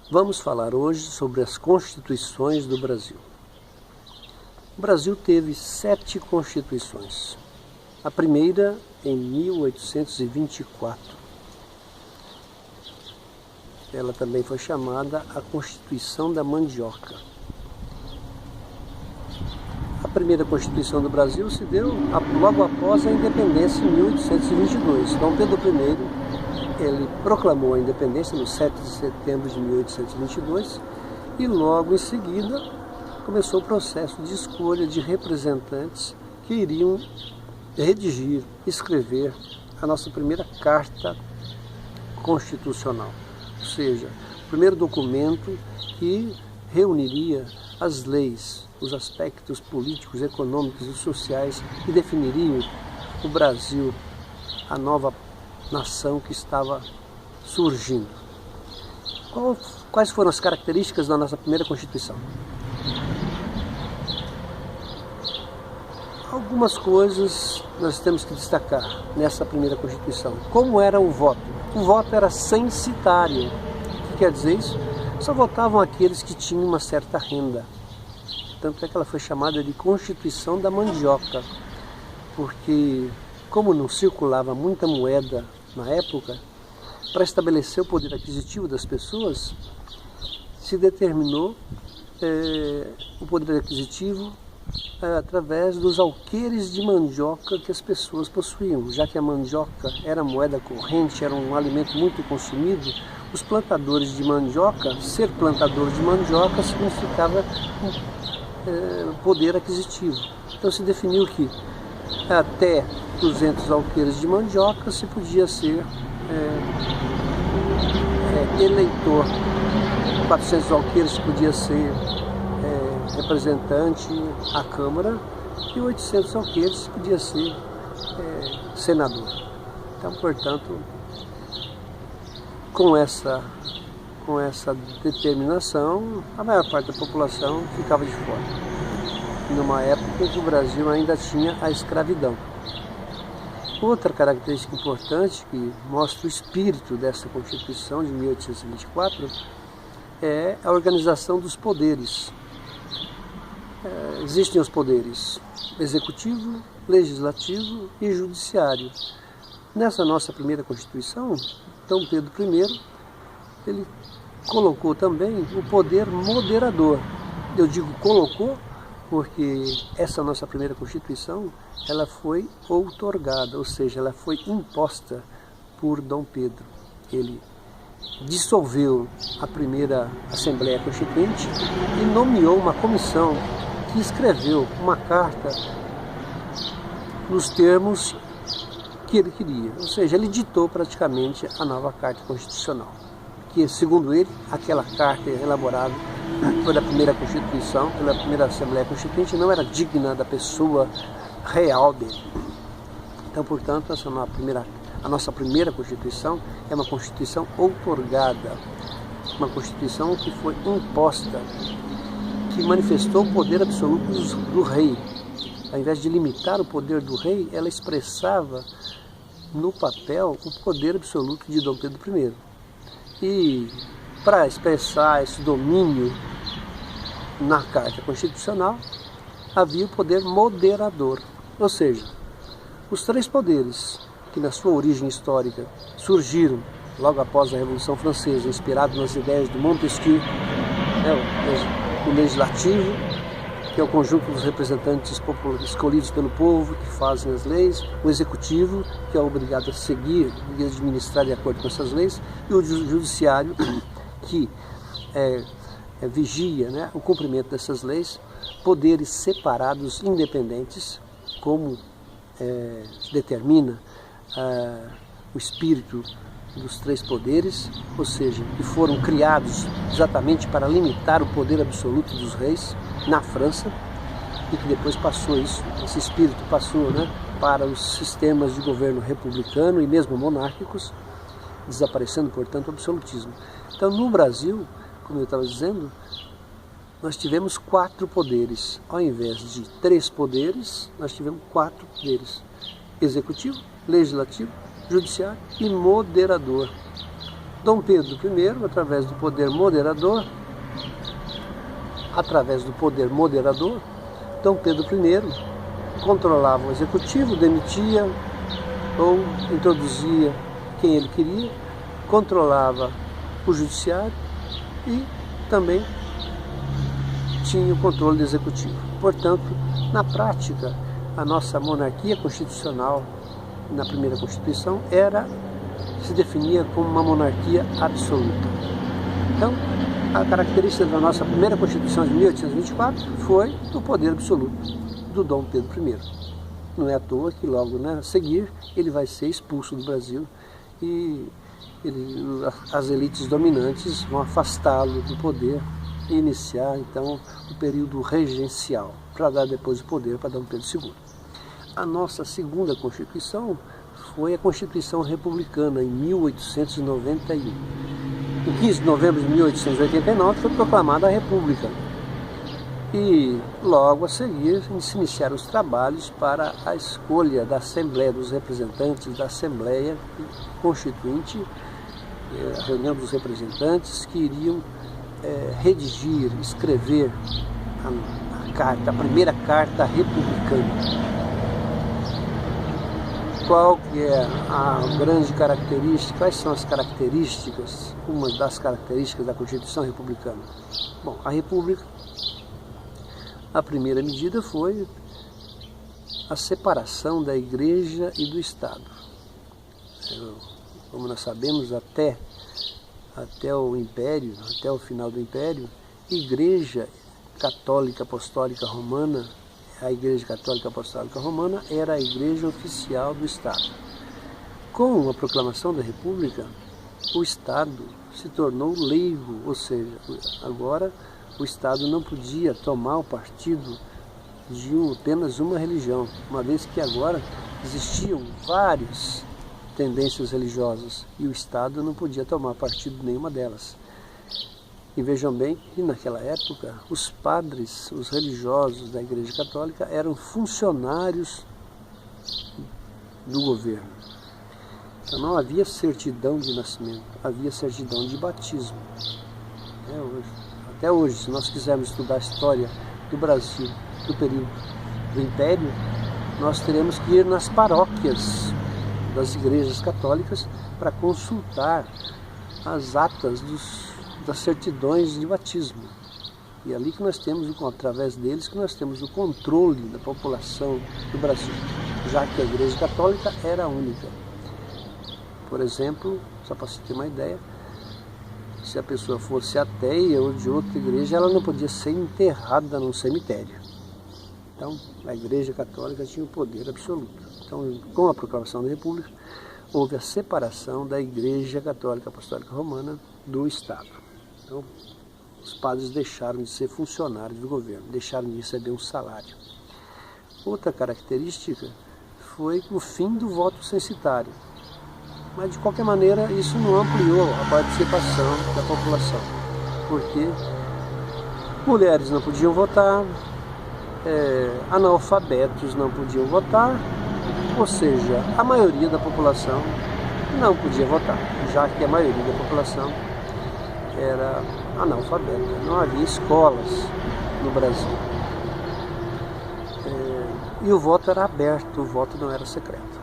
Vamos falar hoje sobre as constituições do Brasil. O Brasil teve 7 constituições. A primeira em 1824. Ela também foi chamada a Constituição da Mandioca. A primeira Constituição do Brasil se deu logo após a independência em 1822. Dom Pedro I ele proclamou a independência no 7 de setembro de 1822 e logo em seguida começou o processo de escolha de representantes que iriam redigir, escrever a nossa primeira Carta Constitucional, ou seja, o primeiro documento que reuniria as leis, os aspectos políticos, econômicos e sociais que definiriam o Brasil, a nova nação que estava surgindo. Quais foram as características da nossa primeira Constituição? Algumas coisas nós temos que destacar nessa primeira Constituição. Como era o voto? O voto era censitário. O que quer dizer isso? Só votavam aqueles que tinham uma certa renda. Tanto é que ela foi chamada de Constituição da Mandioca, porque como não circulava muita moeda na época, para estabelecer o poder aquisitivo das pessoas, se determinou o poder aquisitivo através dos alqueires de mandioca que as pessoas possuíam. Já que a mandioca era moeda corrente, era um alimento muito consumido, os plantadores de mandioca, ser plantador de mandioca significava poder aquisitivo. Então se definiu que até 200 alqueires de mandioca se podia ser eleitor, 400 alqueires se podia ser representante à Câmara e 800 alqueires se podia ser senador. Então, portanto, com essa determinação, a maior parte da população ficava de fora. Numa época em que o Brasil ainda tinha a escravidão. Outra característica importante que mostra o espírito dessa Constituição de 1824 é a organização dos poderes. Existem os poderes executivo, legislativo e judiciário. Nessa nossa primeira Constituição, Dom Pedro I, ele colocou também o poder moderador. Eu digo colocou porque essa nossa primeira Constituição, ela foi outorgada, ou seja, ela foi imposta por Dom Pedro. Ele dissolveu a primeira Assembleia Constituinte e nomeou uma comissão que escreveu uma carta nos termos que ele queria. Ou seja, ele ditou praticamente a nova Carta Constitucional, que, segundo ele, aquela carta elaborada pela primeira Constituição, pela primeira Assembleia Constituinte, não era digna da pessoa real dele. Então, portanto, a nossa primeira Constituição é uma Constituição outorgada, uma Constituição que foi imposta, que manifestou o poder absoluto do rei. Ao invés de limitar o poder do rei, ela expressava no papel o poder absoluto de Dom Pedro I. E para expressar esse domínio na Carta Constitucional, havia o poder moderador, ou seja, os 3 poderes que na sua origem histórica surgiram logo após a Revolução Francesa, inspirados nas ideias de Montesquieu, o legislativo, que é o conjunto dos representantes escolhidos pelo povo, que fazem as leis, o executivo, que é obrigado a seguir e administrar de acordo com essas leis, e o judiciário, que vigia o cumprimento dessas leis, poderes separados, independentes, como determina o espírito dos 3 poderes, ou seja, que foram criados exatamente para limitar o poder absoluto dos reis na França, e que depois passou esse espírito passou para os sistemas de governo republicano e mesmo monárquicos, desaparecendo, portanto, o absolutismo. Então, no Brasil, como eu estava dizendo, nós tivemos 4 poderes. Ao invés de 3 poderes, nós tivemos 4 poderes: executivo, legislativo, judiciário e moderador. Dom Pedro I, através do poder moderador, Dom Pedro I controlava o executivo, demitia ou introduzia quem ele queria, controlava o judiciário e também tinha o controle do executivo. Portanto, na prática, a nossa monarquia constitucional, na primeira Constituição, se definia como uma monarquia absoluta. Então, a característica da nossa primeira Constituição de 1824 foi o poder absoluto do Dom Pedro I. Não é à toa que logo a seguir ele vai ser expulso do Brasil e as elites dominantes vão afastá-lo do poder e iniciar então o período regencial, para dar depois o poder para Dom Pedro II. A nossa segunda Constituição foi a Constituição Republicana, em 1891. Em 15 de novembro de 1889 foi proclamada a República. E logo a seguir se iniciaram os trabalhos para a escolha da Assembleia dos Representantes, da Assembleia Constituinte, a reunião dos representantes que iriam redigir, escrever a primeira Carta Republicana. Qual que é a grande característica? Quais são as características, uma das características da Constituição Republicana? Bom, a República, a primeira medida foi a separação da Igreja e do Estado. Como nós sabemos, até o Império, até o final do Império, Igreja Católica Apostólica Romana, a Igreja Católica Apostólica Romana era a igreja oficial do Estado. Com a proclamação da República, o Estado se tornou leigo, ou seja, agora o Estado não podia tomar o partido de apenas uma religião, uma vez que agora existiam várias tendências religiosas e o Estado não podia tomar partido de nenhuma delas. E vejam bem que naquela época os padres, os religiosos da Igreja Católica eram funcionários do governo. Então não havia certidão de nascimento, havia certidão de batismo. Até hoje, se nós quisermos estudar a história do Brasil, do período do Império, nós teremos que ir nas paróquias das igrejas católicas para consultar as atas das certidões de batismo. E é ali que nós temos, através deles, que nós temos o controle da população do Brasil, já que a Igreja Católica era a única. Por exemplo, só para você ter uma ideia, se a pessoa fosse ateia ou de outra igreja, ela não podia ser enterrada num cemitério. Então, a Igreja Católica tinha o poder absoluto. Então, com a proclamação da República, houve a separação da Igreja Católica Apostólica Romana do Estado. Então, os padres deixaram de ser funcionários do governo, deixaram de receber um salário. Outra característica foi o fim do voto censitário. Mas, de qualquer maneira, isso não ampliou a participação da população, porque mulheres não podiam votar, analfabetos não podiam votar, ou seja, a maioria da população não podia votar, já que a maioria da população era analfabeta. Não havia escolas no Brasil. E o voto era aberto, o voto não era secreto.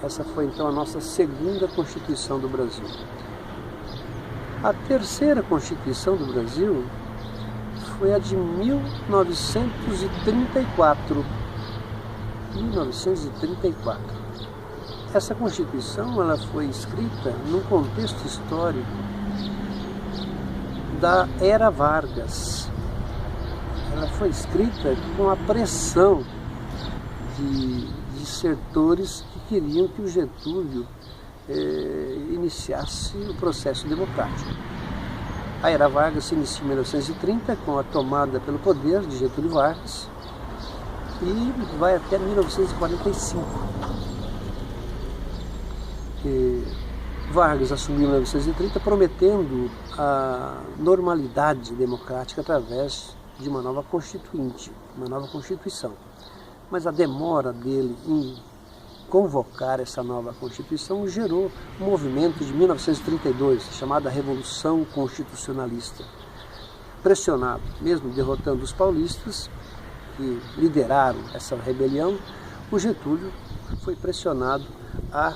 Essa foi então a nossa segunda Constituição do Brasil. A terceira Constituição do Brasil foi a de 1934. 1934. Essa Constituição ela foi escrita num contexto histórico da Era Vargas. Ela foi escrita com a pressão de setores que queriam que o Getúlio iniciasse o processo democrático. A Era Vargas se inicia em 1930 com a tomada pelo poder de Getúlio Vargas e vai até 1945. Vargas assumiu em 1930 prometendo a normalidade democrática através de uma nova constituinte, uma nova Constituição. Mas a demora dele em convocar essa nova Constituição, gerou um movimento de 1932, chamada Revolução Constitucionalista. Pressionado, mesmo derrotando os paulistas, que lideraram essa rebelião, o Getúlio foi pressionado a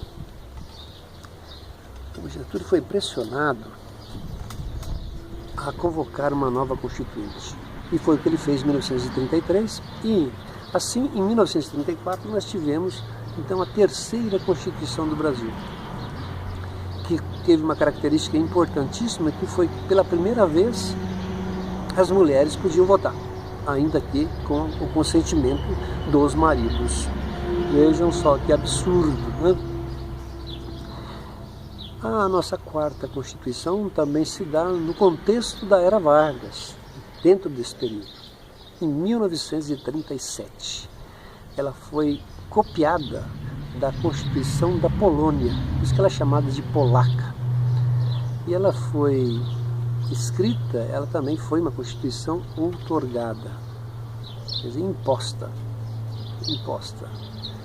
convocar uma nova Constituinte. E foi o que ele fez em 1933, e assim, em 1934, nós tivemos então a terceira Constituição do Brasil, que teve uma característica importantíssima, que foi que pela primeira vez as mulheres podiam votar, ainda que com o consentimento dos maridos. Vejam só que absurdo, né? A nossa quarta Constituição também se dá no contexto da Era Vargas, dentro desse período. Em 1937, ela foi copiada da Constituição da Polônia, por isso que ela é chamada de polaca. E ela foi escrita, ela também foi uma Constituição outorgada, quer dizer, imposta.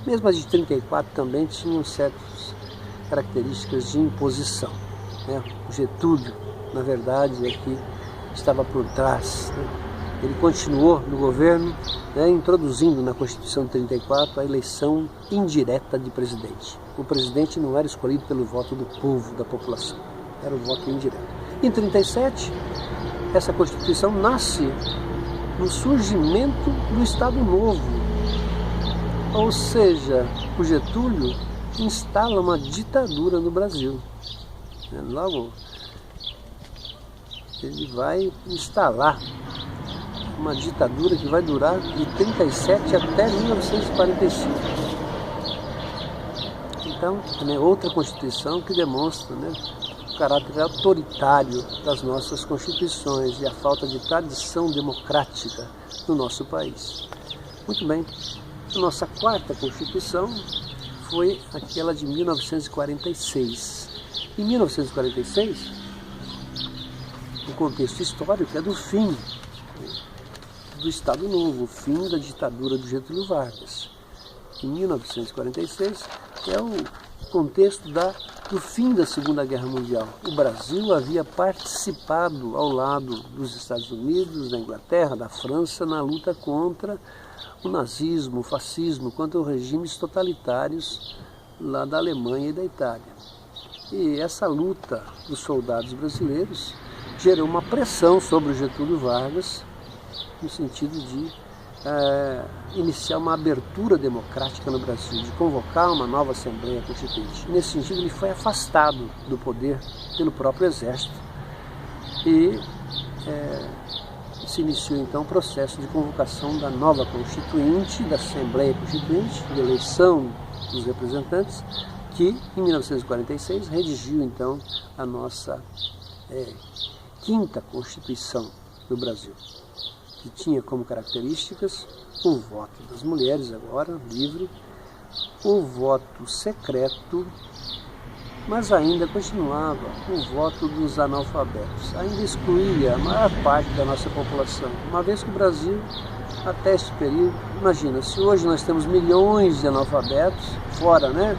Mesmo as de 34 também tinham certas características de imposição, né? O Getúlio, na verdade, é que estava por trás, né? Ele continuou no governo, né, introduzindo na Constituição de 34 a eleição indireta de presidente. O presidente não era escolhido pelo voto do povo, da população, era o voto indireto. Em 37, essa Constituição nasce no surgimento do Estado Novo, ou seja, o Getúlio instala uma ditadura no Brasil. Logo, ele vai instalar uma ditadura que vai durar de 37 até 1945. Então, também outra Constituição que demonstra, né, o caráter autoritário das nossas Constituições e a falta de tradição democrática no nosso país. Muito bem, a nossa quarta Constituição foi aquela de 1946. Em 1946, o contexto histórico é do fim do Estado Novo, o fim da ditadura do Getúlio Vargas. Em 1946 é o contexto do fim da Segunda Guerra Mundial. O Brasil havia participado ao lado dos Estados Unidos, da Inglaterra, da França, na luta contra o nazismo, o fascismo, contra os regimes totalitários lá da Alemanha e da Itália. E essa luta dos soldados brasileiros gerou uma pressão sobre o Getúlio Vargas, no sentido de iniciar uma abertura democrática no Brasil, de convocar uma nova Assembleia Constituinte. Nesse sentido, ele foi afastado do poder pelo próprio Exército e se iniciou então o processo de convocação da nova Constituinte, da Assembleia Constituinte, de eleição dos representantes, que em 1946 redigiu então a nossa quinta Constituição do Brasil, que tinha como características o voto das mulheres, agora livre, o voto secreto, mas ainda continuava o voto dos analfabetos, ainda excluía a maior parte da nossa população, uma vez que o Brasil, até esse período, imagina, se hoje nós temos milhões de analfabetos, fora, né,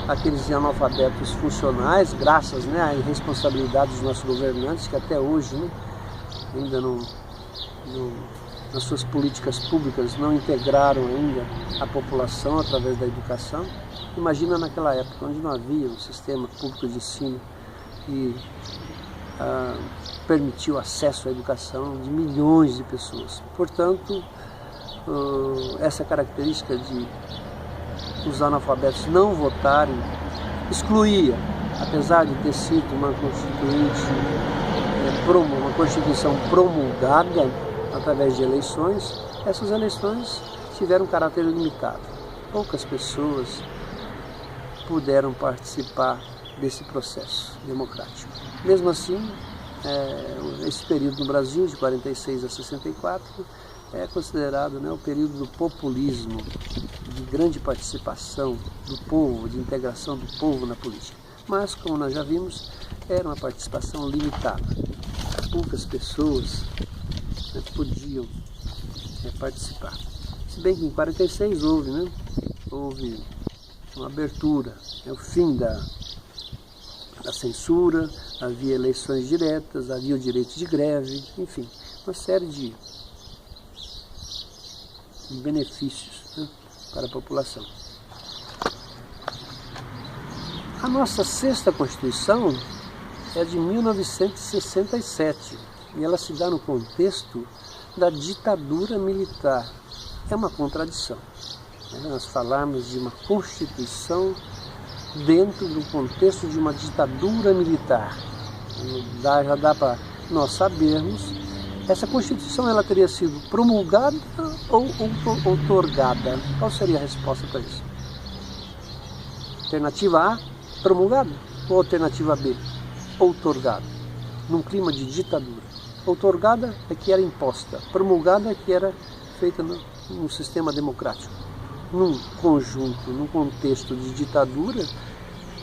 aqueles analfabetos funcionais, graças, né, à irresponsabilidade dos nossos governantes, que até hoje, né, ainda nas suas políticas públicas não integraram ainda a população através da educação. Imagina naquela época, onde não havia um sistema público de ensino que permitiu acesso à educação de milhões de pessoas. Portanto, essa característica de os analfabetos não votarem excluía, apesar de ter sido uma Constituição promulgada através de eleições, essas eleições tiveram um caráter limitado. Poucas pessoas puderam participar desse processo democrático. Mesmo assim, esse período no Brasil, de 46 a 64, é considerado, né, o período do populismo, de grande participação do povo, de integração do povo na política. Mas, como nós já vimos, era uma participação limitada. Poucas pessoas podiam participar. Se bem que em 46 houve uma abertura, o fim da censura, havia eleições diretas, havia o direito de greve, enfim, uma série de benefícios, né, para a população. A nossa sexta Constituição é de 1967 e ela se dá no contexto da ditadura militar. É uma contradição, né, nós falarmos de uma Constituição dentro do contexto de uma ditadura militar. Já dá para nós sabermos, essa Constituição ela teria sido promulgada ou outorgada? Qual seria a resposta para isso? Alternativa A, promulgada, ou alternativa B, outorgada, num clima de ditadura. Outorgada é que era imposta, promulgada é que era feita num sistema democrático. Num conjunto, num contexto de ditadura,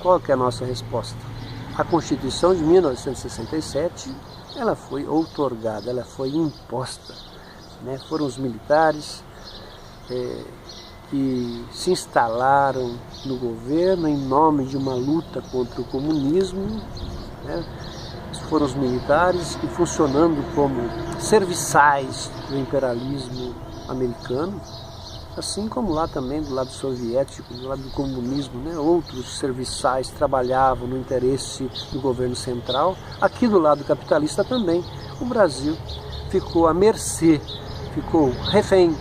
qual que é a nossa resposta? A Constituição de 1967, ela foi outorgada, ela foi imposta, né? Foram os militares que se instalaram no governo em nome de uma luta contra o comunismo, né? Foram os militares que, funcionando como serviçais do imperialismo americano, assim como lá também do lado soviético, do lado do comunismo, né? Outros serviçais trabalhavam no interesse do governo central. Aqui do lado capitalista também, o Brasil ficou à mercê, ficou refém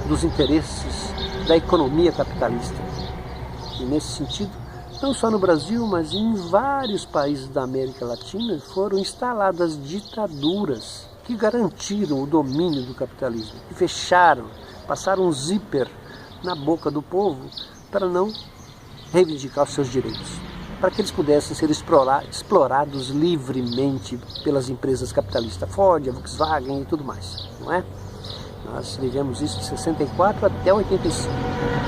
dos interesses da economia capitalista. E nesse sentido, não só no Brasil, mas em vários países da América Latina foram instaladas ditaduras que garantiram o domínio do capitalismo, que fecharam, passaram um zíper na boca do povo para não reivindicar os seus direitos, para que eles pudessem ser explorados livremente pelas empresas capitalistas, Ford, Volkswagen e tudo mais, não é? Nós vivemos isso de 64 até 85.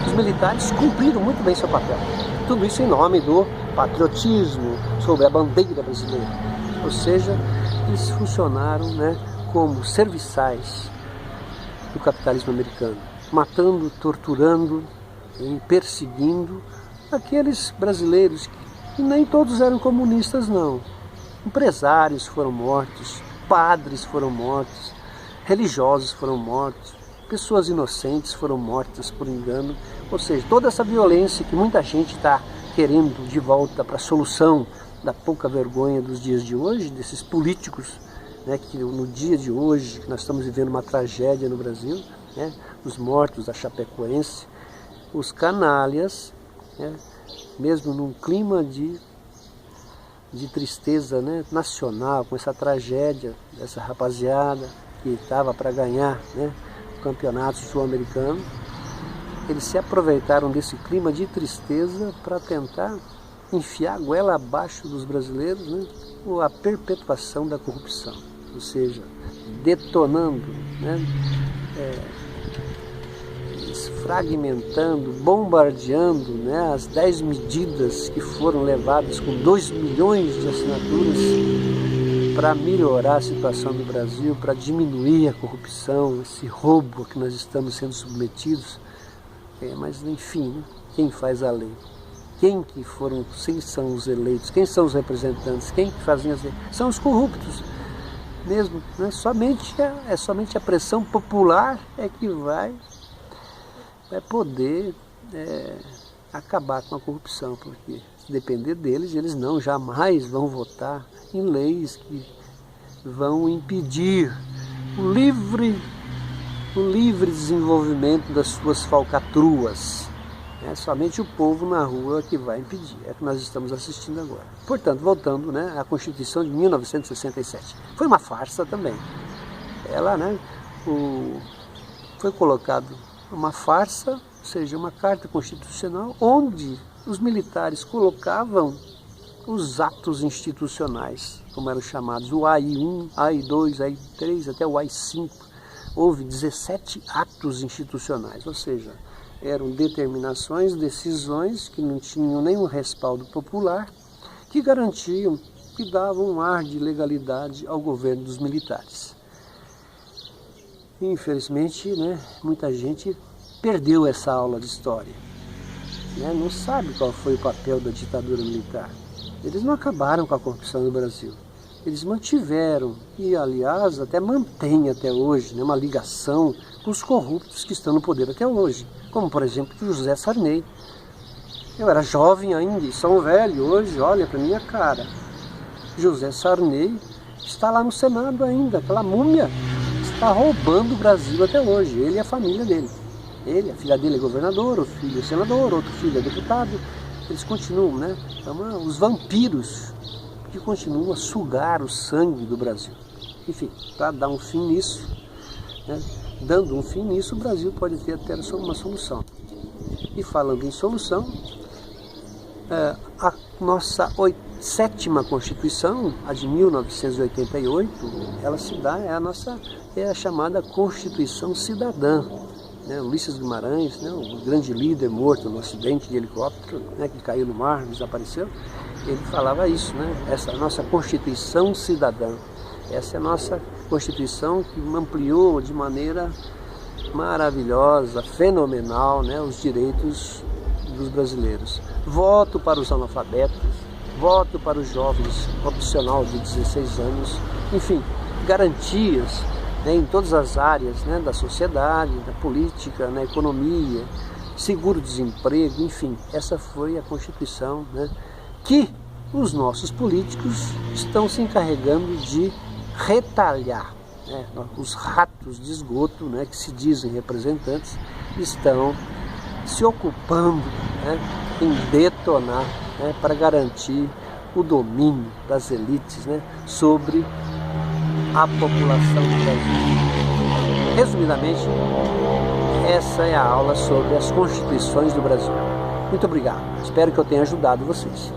Os militares cumpriram muito bem seu papel. Tudo isso em nome do patriotismo, sobre a bandeira brasileira. Ou seja, eles funcionaram, né, como serviçais do capitalismo americano, matando, torturando e perseguindo aqueles brasileiros que nem todos eram comunistas, não. Empresários foram mortos, padres foram mortos, religiosos foram mortos, pessoas inocentes foram mortas por engano. Ou seja, toda essa violência que muita gente está querendo de volta para a solução da pouca vergonha dos dias de hoje, desses políticos, né, que no dia de hoje, que nós estamos vivendo uma tragédia no Brasil, né, os mortos da Chapecoense, os canalhas, né, mesmo num clima de tristeza, né, nacional, com essa tragédia dessa rapaziada que estava para ganhar, né, o campeonato sul-americano, eles se aproveitaram desse clima de tristeza para tentar enfiar a goela abaixo dos brasileiros, né, a perpetuação da corrupção, ou seja, detonando, né, fragmentando, bombardeando, né, as 10 medidas que foram levadas com 2 milhões de assinaturas para melhorar a situação do Brasil, para diminuir a corrupção, esse roubo que nós estamos sendo submetidos. Mas enfim, né, quem faz a lei? Quem são os eleitos? Quem são os representantes? Quem fazem as leis? São os corruptos mesmo, né? Somente a pressão popular é que vai poder acabar com a corrupção, porque se depender deles, eles jamais vão votar em leis que vão impedir o livre desenvolvimento das suas falcatruas. Somente o povo na rua que vai impedir. É o que nós estamos assistindo agora. Portanto, voltando, né, à Constituição de 1967. Foi uma farsa também. Ela, né, foi colocado uma farsa, ou seja, uma carta constitucional, onde os militares colocavam os atos institucionais, como eram chamados, o AI-1, AI-2, AI-3, até o AI-5. Houve 17 atos institucionais, ou seja, eram determinações, decisões que não tinham nenhum respaldo popular, que garantiam, que davam um ar de legalidade ao governo dos militares. Infelizmente, né, muita gente perdeu essa aula de história. né, não sabe qual foi o papel da ditadura militar. Eles não acabaram com a corrupção no Brasil. Eles mantiveram e, aliás, até mantêm até hoje, né, uma ligação com os corruptos que estão no poder até hoje, como, por exemplo, José Sarney. Eu era jovem ainda e sou um velho hoje, olha para minha cara. José Sarney está lá no Senado ainda, aquela múmia está roubando o Brasil até hoje, ele e a família dele. Ele, a filha dele é governador, o filho é senador, outro filho é deputado. Eles continuam, né? Então, os vampiros que continuam a sugar o sangue do Brasil. Enfim, para dar um fim nisso, né? Dando um fim nisso, o Brasil pode ter até uma solução. E falando em solução, a nossa 7ª Constituição, a de 1988, ela se dá, é a chamada Constituição Cidadã. Né, Ulisses Guimarães, né, o grande líder morto no acidente de helicóptero, né, que caiu no mar, desapareceu, ele falava isso, né, essa é a nossa Constituição Cidadã. Essa é a nossa Constituição que ampliou de maneira maravilhosa, fenomenal, né, os direitos dos brasileiros. Voto para os analfabetos, voto para os jovens opcional de 16 anos, enfim, garantias, né, em todas as áreas, né, da sociedade, da política, na economia, seguro-desemprego, enfim, essa foi a Constituição, né, que os nossos políticos estão se encarregando de retalhar. Né, os ratos de esgoto, né, que se dizem representantes, estão se ocupando, né, em detonar, né, para garantir o domínio das elites, né, sobre a população do Brasil. Resumidamente, essa é a aula sobre as constituições do Brasil. Muito obrigado. Espero que eu tenha ajudado vocês.